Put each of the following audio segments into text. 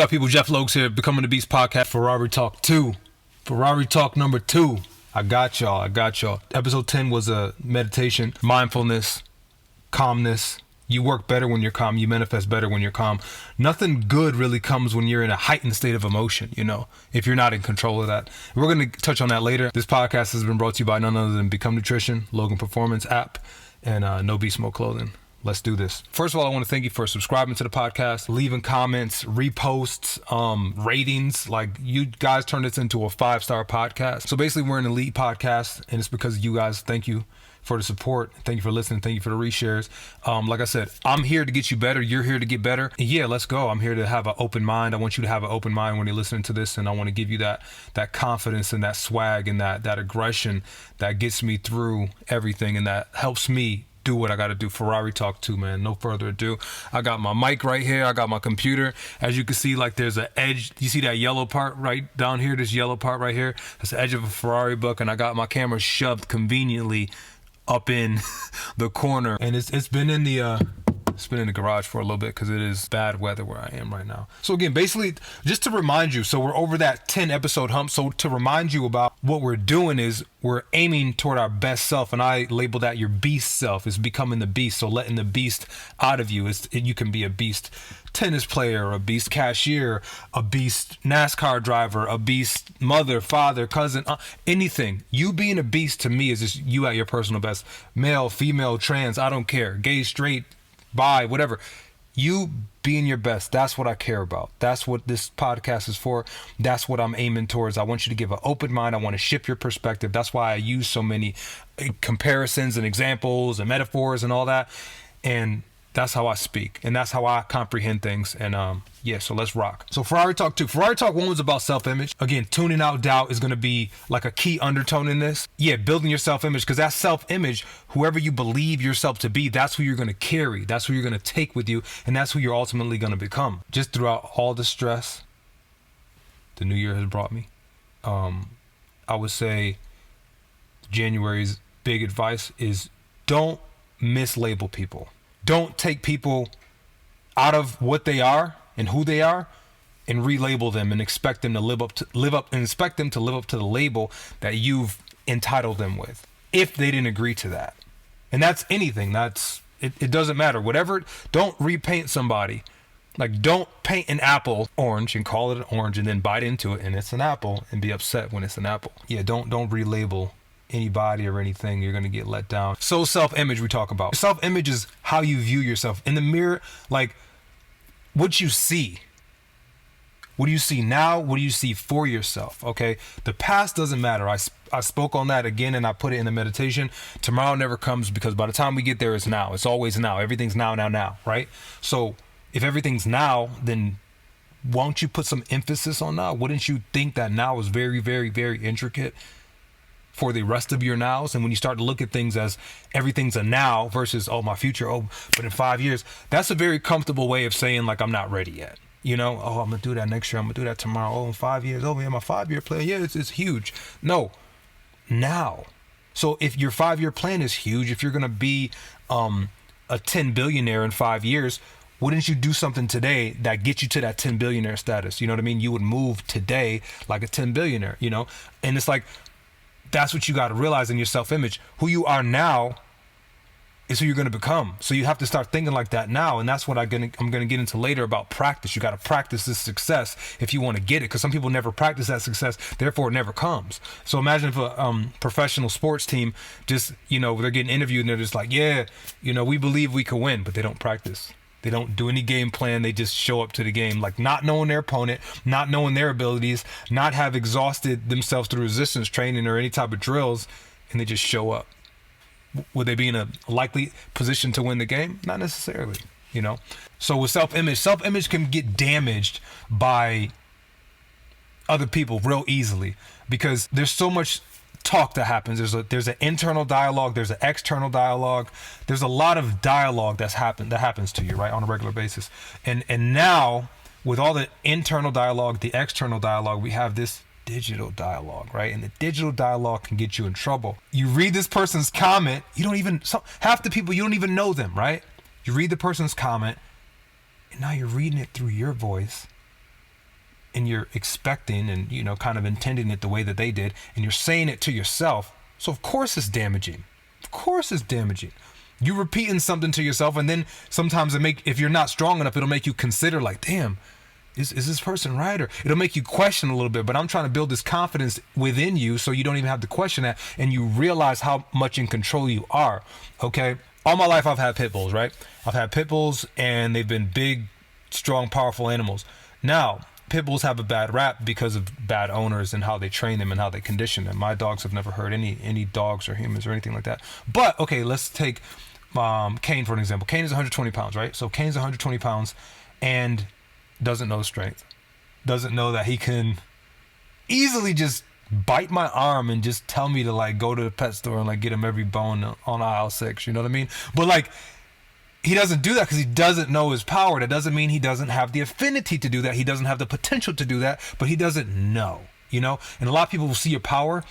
up, people? Jeff Lokes here, Becoming the Beast podcast, Ferrari Talk 2. Ferrari Talk number 2. I got y'all. Episode 10 was a meditation, mindfulness, calmness. You work better when you're calm. You manifest better when you're calm. Nothing good really comes when you're in a heightened state of emotion, if you're not in control of that. We're going to touch on that later. This podcast has been brought to you by none other than Become Nutrition, Logan Performance App, and No Beast Mode Clothing. Let's do this. First of all, I want to thank you for subscribing to the podcast, leaving comments, reposts, ratings. Like, you guys turned this into a 5-star podcast. So basically, we're an elite podcast, and it's because of you guys. Thank you for the support. Thank you for listening. Thank you for the reshares. Like I said, I'm here to get you better. You're here to get better. And yeah, let's go. I'm here to have an open mind. I want you to have an open mind when you're listening to this, and I want to give you that confidence and that swag and that aggression that gets me through everything and that helps me do what I got to do. Ferrari Talk 2, man. No further ado. I got my mic right here. I got my computer. As you can see, like, there's an edge. You see that yellow part right down here? This yellow part right here? That's the edge of a Ferrari book, and I got my camera shoved conveniently up in the corner, and it's been in the garage for a little bit because it is bad weather where I am right now. So again, basically, just to remind you, so we're over that 10 episode hump. So to remind you about what we're doing is we're aiming toward our best self, and I label that your beast self. Is becoming the beast. So letting the beast out of you you can be a beast tennis player, a beast cashier, a beast NASCAR driver, a beast mother, father, cousin, anything. You being a beast to me is just you at your personal best. Male, female, trans, I don't care. Gay, straight, bi, whatever. You being your best. That's what I care about. That's what this podcast is for. That's what I'm aiming towards. I want you to give an open mind. I want to shift your perspective. That's why I use so many comparisons and examples and metaphors and all that. And that's how I speak, and that's how I comprehend things. And so let's rock. So Ferrari Talk 2. Ferrari Talk 1 was about self-image. Again, tuning out doubt is going to be like a key undertone in this. Yeah, building your self-image, because that self-image, whoever you believe yourself to be, that's who you're going to carry. That's who you're going to take with you, and that's who you're ultimately going to become. Just throughout all the stress the new year has brought me, I would say January's big advice is don't mislabel people. Don't take people out of what they are and who they are and relabel them and expect them to live up to the label that you've entitled them with, if they didn't agree to that. And that's anything. It doesn't matter. Whatever. Don't repaint somebody. Like, don't paint an apple orange and call it an orange and then bite into it and it's an apple and be upset when it's an apple. Yeah, don't relabel anybody or anything. You're going to get let down. So self-image we talk about. Self-image is how you view yourself in the mirror. Like, what you see. What do you see now? What do you see for yourself? Okay. The past doesn't matter. I spoke on that again, and I put it in the meditation. Tomorrow never comes, because by the time we get there, it's now. It's always now. Everything's now, right? So if everything's now, then won't you put some emphasis on now? Wouldn't you think that now is very, very, very intricate for the rest of your nows? And when you start to look at things as everything's a now versus, my future, but in 5 years, that's a very comfortable way of saying, like, I'm not ready yet. I'm going to do that next year. I'm going to do that tomorrow. In 5 years. Yeah, my 5-year plan. Yeah, it's huge. No, now. So if your 5-year plan is huge, if you're going to be a 10 billionaire in 5 years, wouldn't you do something today that gets you to that 10 billionaire status? You know what I mean? You would move today like a 10 billionaire, and it's like, that's what you got to realize in your self-image. Who you are now is who you're going to become. So you have to start thinking like that now. And that's what I'm going to get into later about practice. You got to practice this success if you want to get it, because some people never practice that success. Therefore, it never comes. So imagine if a professional sports team just, they're getting interviewed and they're just like, yeah, we believe we can win, but they don't practice. They don't do any game plan. They just show up to the game, like, not knowing their opponent, not knowing their abilities, not have exhausted themselves through resistance training or any type of drills, and they just show up. Would they be in a likely position to win the game? Not necessarily, So with self-image can get damaged by other people real easily, because there's so much talk that happens. There's an internal dialogue, there's an external dialogue, there's a lot of dialogue that happens to you, right, on a regular basis. And now, with all the internal dialogue, the external dialogue, we have this digital dialogue, right? And the digital dialogue can get you in trouble. You read this person's comment, half the people, you don't even know them, right? You read the person's comment, and now you're reading it through your voice, and you're expecting and, you know, kind of intending it the way that they did, and you're saying it to yourself. So of course it's damaging. Of course it's damaging. You're repeating something to yourself, and then sometimes if you're not strong enough, it'll make you consider like, damn, is this person right? Or it'll make you question a little bit. But I'm trying to build this confidence within you so you don't even have to question that, and you realize how much in control you are. Okay. All my life I've had pit bulls, right? I've had pit bulls, and they've been big, strong, powerful animals. Now, pit bulls have a bad rap because of bad owners and how they train them and how they condition them. My dogs have never hurt any dogs or humans or anything like that. But okay, let's take Kane for an example. Kane is 120 pounds, right? So Kane's 120 pounds and doesn't know strength. Doesn't know that he can easily just bite my arm and just tell me to like go to the pet store and like get him every bone on aisle 6. You know what I mean? But like, he doesn't do that because he doesn't know his power. That doesn't mean he doesn't have the affinity to do that. He doesn't have the potential to do that, but he doesn't know, you know? And a lot of people will see your power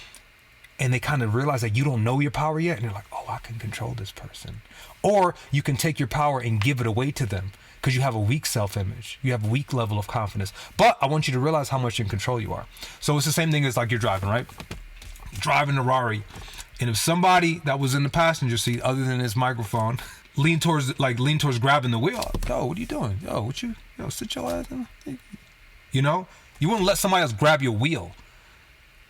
and they kind of realize that you don't know your power yet. And you're like, oh, I can control this person. Or you can take your power and give it away to them because you have a weak self-image. You have a weak level of confidence. But I want you to realize how much in control you are. So it's the same thing as like you're driving, right? Driving a Ferrari. And if somebody that was in the passenger seat other than his microphone lean towards grabbing the wheel. Yo, what are you doing? Yo, sit your ass in. You know, you wouldn't let somebody else grab your wheel.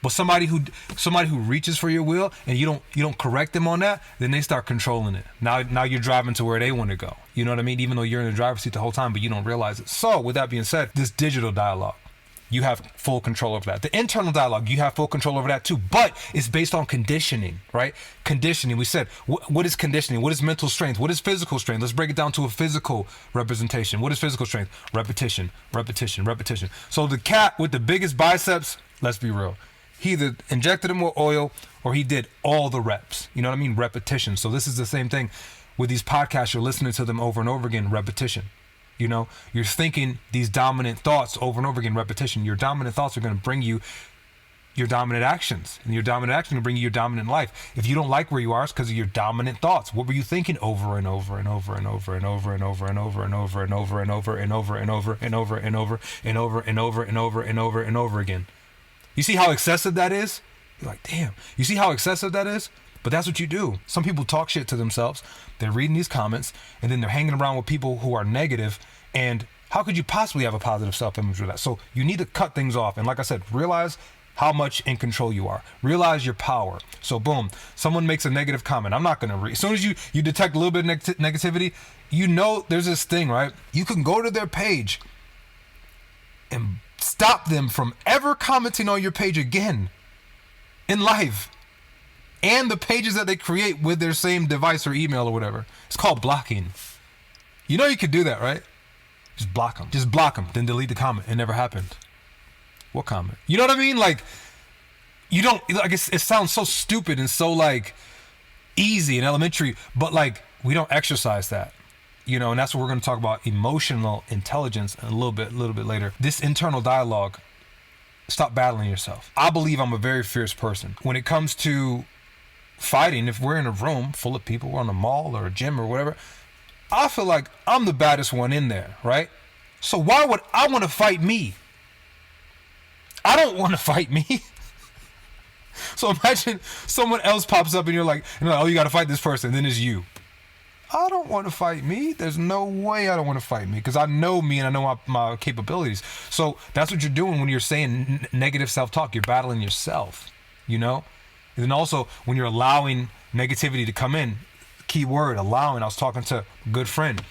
But somebody who reaches for your wheel and you don't correct them on that, then they start controlling it. Now you're driving to where they want to go. You know what I mean? Even though you're in the driver's seat the whole time, but you don't realize it. So with that being said, this digital dialogue, you have full control over that. The internal dialogue, you have full control over that too, but it's based on conditioning, right? Conditioning. We said, what is conditioning? What is mental strength? What is physical strength? Let's break it down to a physical representation. What is physical strength? Repetition, repetition, repetition. So the cat with the biggest biceps, let's be real, he either injected him with oil or he did all the reps. You know what I mean? Repetition. So this is the same thing with these podcasts. You're listening to them over and over again, repetition. You know, you're thinking these dominant thoughts over and over again, repetition. Your dominant thoughts are going to bring you your dominant actions, and your dominant action will bring you your dominant life. If you don't like where you are, it's because of your dominant thoughts. What were you thinking over and over and over and over and over and over and over and over and over and over and over and over and over and over and over and over and over and over and over again? You see how excessive that is? You're like, damn. You see how excessive that is? But that's what you do. Some people talk shit to themselves. They're reading these comments, and then they're hanging around with people who are negative. And how could you possibly have a positive self-image with that? So you need to cut things off. And like I said, realize how much in control you are. Realize your power. So boom, someone makes a negative comment. I'm not going to read. As soon as you detect a little bit of negativity, you know there's this thing, right? You can go to their page and stop them from ever commenting on your page again in life. And the pages that they create with their same device or email or whatever. It's called blocking. You know you could do that, right? Just block them. Just block them. Then delete the comment. It never happened. What comment? You know what I mean? Like, you don't, like, it sounds so stupid and so, like, easy and elementary, but, like, we don't exercise that. You know, and that's what we're going to talk about, emotional intelligence, a little bit later. This internal dialogue, stop battling yourself. I believe I'm a very fierce person. When it comes to fighting, if we're in a room full of people, we're in a mall or a gym or whatever, I feel like I'm the baddest one in there, right? So why would I want to fight me? I don't want to fight me. So imagine someone else pops up and you're like, oh, you got to fight this person. And then it's you. I don't want to fight me. There's no way I don't want to fight me because I know me and I know my capabilities. So that's what you're doing when you're saying negative self-talk. You're battling yourself, you know? And then also when you're allowing negativity to come in, key word, allowing. I was talking to a good friend.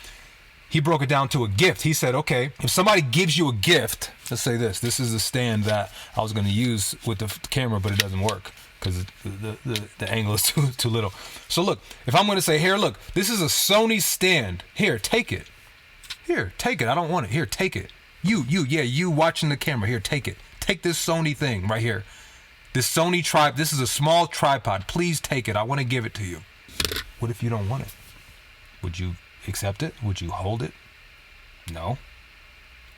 He broke it down to a gift. He said, okay, if somebody gives you a gift, let's say this is a stand that I was going to use with the camera, but it doesn't work because the angle is too little. So look, if I'm going to say, here, look, this is a Sony stand. Here, take it. Here, take it. I don't want it. Here, take it. You watching the camera. Here, take it. Take this Sony thing right here. This Sony tripod. This is a small tripod. Please take it. I want to give it to you. What if you don't want it? Would you accept it? Would you hold it? No.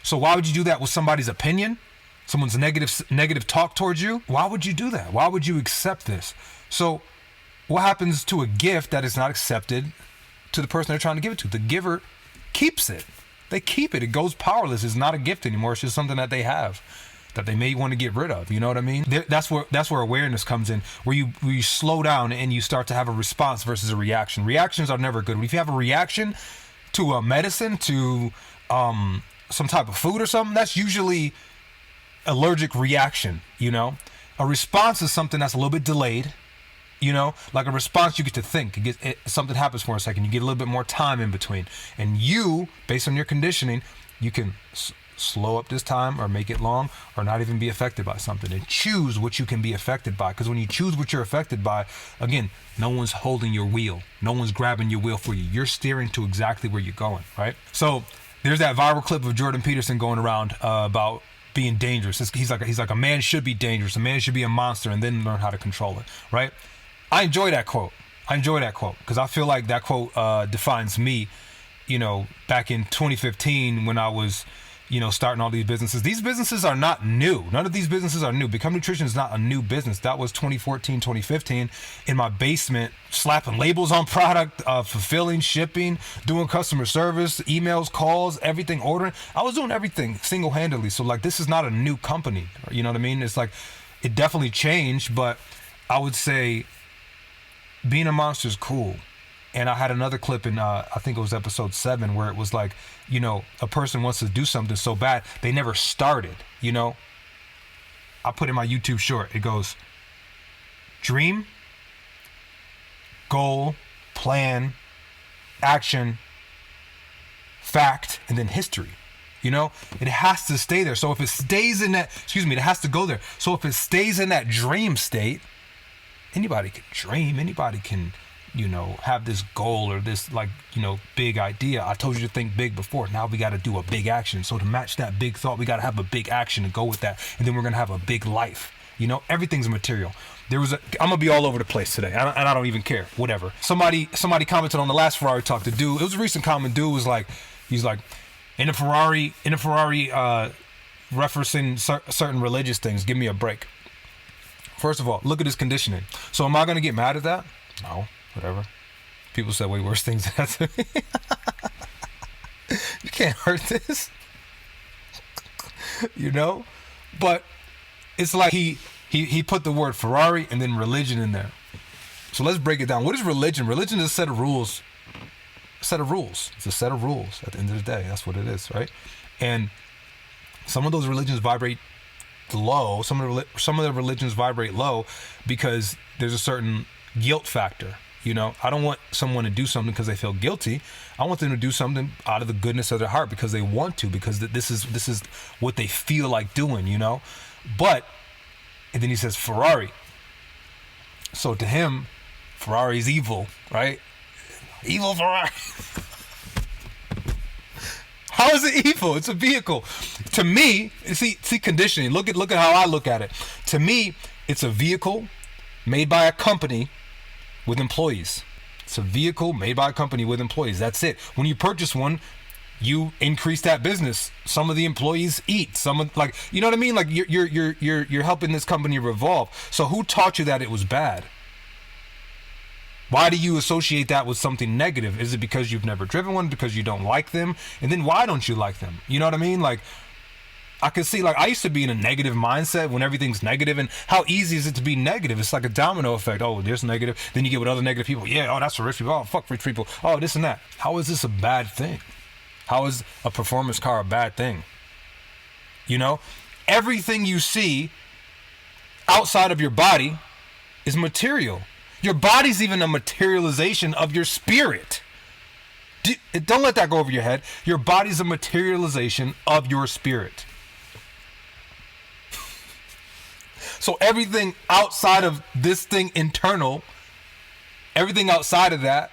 So why would you do that with somebody's opinion? Someone's negative talk towards you? Why would you do that? Why would you accept this? So what happens to a gift that is not accepted to the person they're trying to give it to? The giver keeps it. they keep it. It goes powerless. It's not a gift anymore. It's just something that they have that they may want to get rid of. You know what I mean? That's where awareness comes in, where you slow down and you start to have a response versus a reaction. Reactions are never good. If you have a reaction to a medicine, to some type of food or something, that's usually allergic reaction. You know, a response is something that's a little bit delayed. You know, like a response, you get to think. Something happens for a second. You get a little bit more time in between, and you, based on your conditioning, you can slow up this time or make it long or not even be affected by something, and choose what you can be affected by. Because when you choose what you're affected by, again, no one's holding your wheel. No one's grabbing your wheel for you. You're steering to exactly where you're going, right? So there's that viral clip of Jordan Peterson going around about being dangerous. He's like a man should be dangerous. A man should be a monster and then learn how to control it, right? I enjoy that quote. Because I feel like that quote defines me, you know, back in 2015 when I was, you know, starting all these businesses. These businesses are not new. None of these businesses are new. Become Nutrition is not a new business. That was 2014, 2015 in my basement, slapping labels on product, fulfilling, shipping, doing customer service, emails, calls, everything, ordering. I was doing everything single-handedly. So like, this is not a new company. You know what I mean? It's like, it definitely changed, but I would say being a monster is cool. And I had another clip in, I think it was episode 7, where it was like, you know, a person wants to do something so bad, they never started, you know? I put in my YouTube short, it goes, dream, goal, plan, action, fact, and then history. You know, it has to stay there. So if it stays in that, it has to go there. So if it stays in that dream state, anybody can dream, anybody can, you know, have this goal or this, like, you know, big idea. I told you to think big before. Now we got to do a big action. So to match that big thought, we got to have a big action to go with that. And then we're going to have a big life. You know, everything's material. I'm going to be all over the place today. And I don't even care. Whatever. Somebody commented on the last Ferrari talk. It was a recent comment. Dude was like, he's like, in a Ferrari, referencing certain religious things. Give me a break. First of all, look at his conditioning. So am I going to get mad at that? No. Whatever. People said way worse things than that to me. You can't hurt this. You know? But it's like he put the word Ferrari and then religion in there. So let's break it down. What is religion? Religion is a set of rules. It's a set of rules at the end of the day. That's what it is, right? And some of those religions vibrate low. Some of the religions vibrate low because there's a certain guilt factor. You know, I don't want someone to do something because they feel guilty. I want them to do something out of the goodness of their heart because they want to, because this is what they feel like doing, you know. But, and then he says Ferrari. So to him, Ferrari's evil, right? Evil Ferrari. How is it evil? It's a vehicle. To me, see conditioning. Look at how I look at it. To me, it's a vehicle made by a company with employees. It's a vehicle made by a company with employees. That's it. When you purchase one, you increase that business. Some of the employees eat. Some of, like, you know what I mean? Like you're helping this company revolve. So who taught you that it was bad? Why do you associate that with something negative? Is it because you've never driven one? Because you don't like them? And then why don't you like them? You know what I mean? Like, I could see, like, I used to be in a negative mindset when everything's negative, and how easy is it to be negative? It's like a domino effect. Oh, there's negative. Then you get with other negative people. Yeah, oh, that's for rich people. Oh, fuck rich people. Oh, this and that. How is this a bad thing? How is a performance car a bad thing? You know, everything you see outside of your body is material. Your body's even a materialization of your spirit. Don't let that go over your head. Your body's a materialization of your spirit. So everything outside of this thing internal, everything outside of that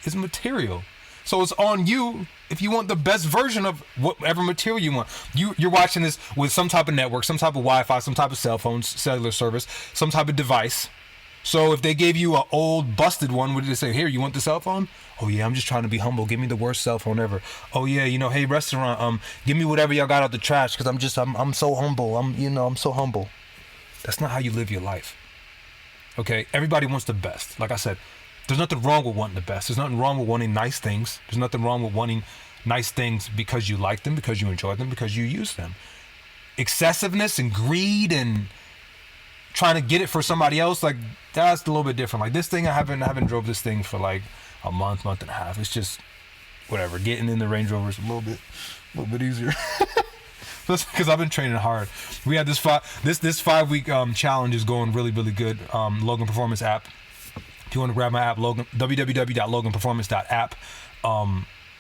is material. So it's on you if you want the best version of whatever material you want. You're watching this with some type of network, some type of Wi-Fi, some type of cell phone, cellular service, some type of device. So if they gave you an old busted one, would they say, here, you want the cell phone? Oh yeah, I'm just trying to be humble. Give me the worst cell phone ever. Oh yeah, you know, hey restaurant, give me whatever y'all got out the trash because I'm so humble. I'm so humble. That's not how you live your life. Okay, everybody wants the best. Like I said, there's nothing wrong with wanting the best. There's nothing wrong with wanting nice things. There's nothing wrong with wanting nice things because you like them, because you enjoy them, because you use them. Excessiveness and greed and trying to get it for somebody else, like that's a little bit different. Like this thing, I haven't drove this thing for like a month and a half. It's just whatever. Getting in the Range Rover is a little bit easier. Because I've been training hard. We had this 5 week challenge is going really good. Logan Performance App. If you want to grab my app, www.loganperformance.app.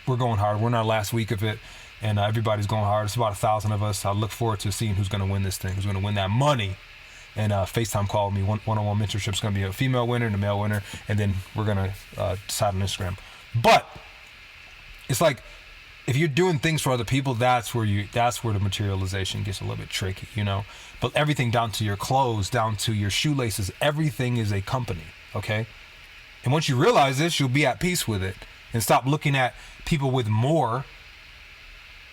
We're going hard. We're in our last week of it, and everybody's going hard. It's about 1,000 of us. I look forward to seeing who's going to win this thing, who's going to win that money. And FaceTime call me. One-on-one mentorship is going to be a female winner and a male winner, and then we're going to decide on Instagram. But it's like, if you're doing things for other people, that's where the materialization gets a little bit tricky, you know. But everything down to your clothes, down to your shoelaces, everything is a company, okay? And once you realize this, you'll be at peace with it and stop looking at people with more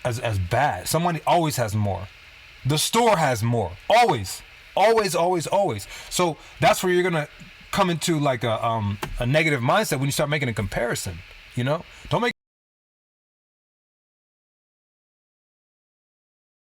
as bad. Someone always has more. The store has more. Always. So that's where you're gonna come into like a negative mindset when you start making a comparison, you know. Don't make